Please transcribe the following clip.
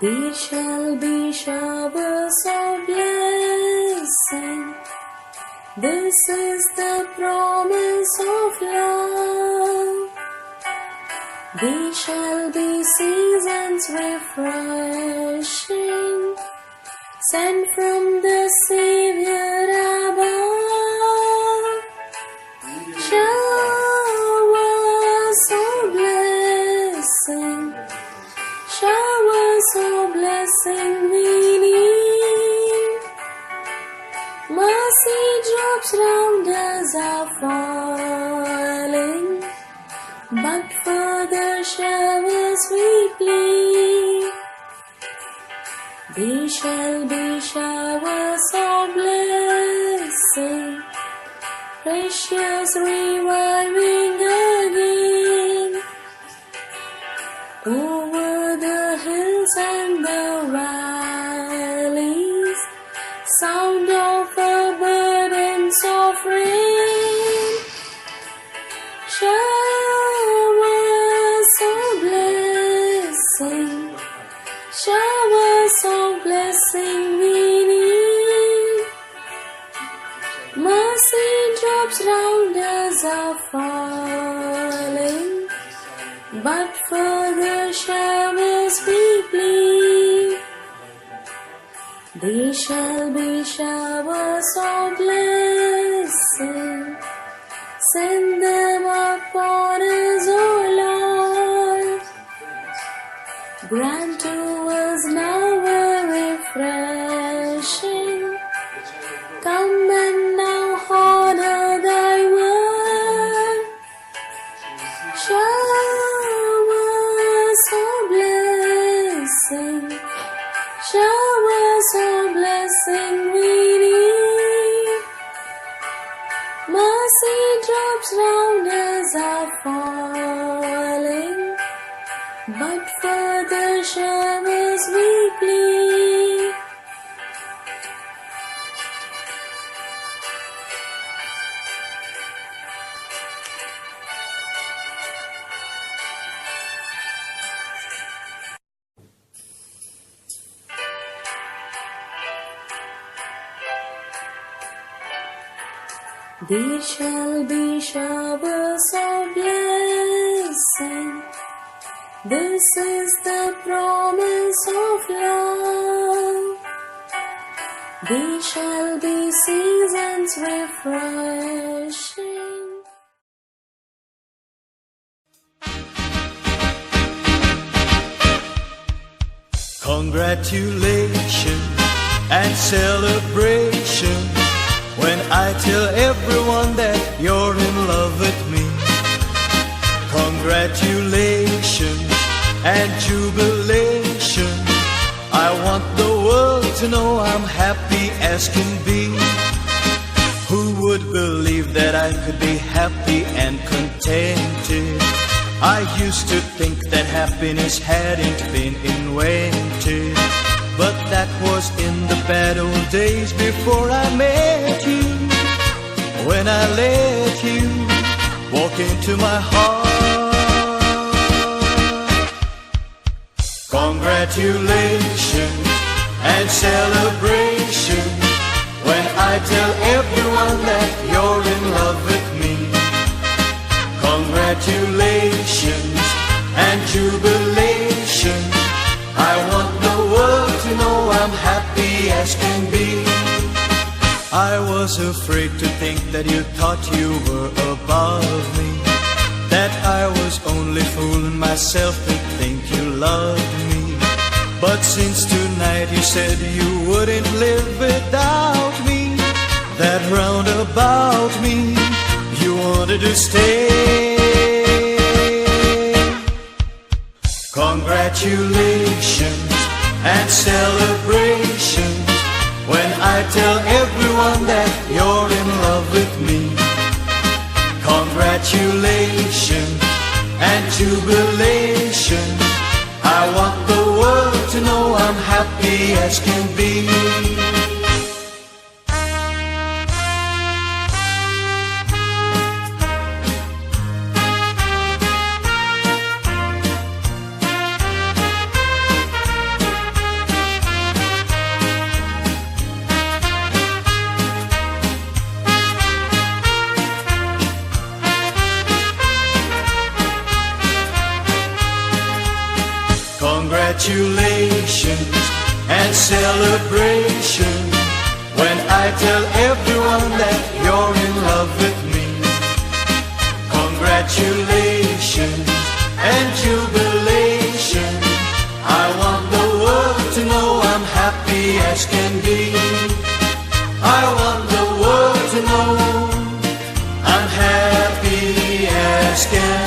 There shall be showers of blessing. This is the promise of love. There shall be seasons refreshing, sent from the Savior above. Showers of blessing, showers of blessing we need. Mercy drops round us are falling, but for the showers we plead. There shall be showers of blessing, precious reviving again, over the hills and the valleys, sound of a burdens of rain. Showers of blessing, showers of blessing we need. Mercy drops round us are falling, but for the showers we plead. There shall be showers of blessing, send them upon us, O Lord. Grant to us now a refreshing. Come and now honor thy word. Showers of blessing, showers of blessing we need. Mercy drops round us are falling, but for the showers we plead. There shall be showers of blessing. This is the promise of love. There shall be seasons refreshing. Congratulations and celebration when I tell everyone that you're in love with me. Congratulations and jubilation. I want the world to know I'm happy as can be. Who would believe that I could be happy and contented? I used to think that happiness hadn't been invented, but that was in the bad old days before I met you. When I let you walk into my heart. Congratulations and celebration when I tell everyone that you're in love with me. Congratulations and jubilation. I want the world to know I'm happy as can be. I was afraid to think that you thought you were above me, that I was only fooling myself to think you loved me. But since tonight you said you wouldn't live without me, that round about me you wanted to stay. Congratulations and celebration when I tell everyone that you're in love with me. Congratulations and jubilation. I want the world to know I'm happy as can be. congratulations and celebration when I tell everyone that you're in love with me. Congratulations and jubilation, I want the world to know I'm happy as can be. I want the world to know I'm happy as can be.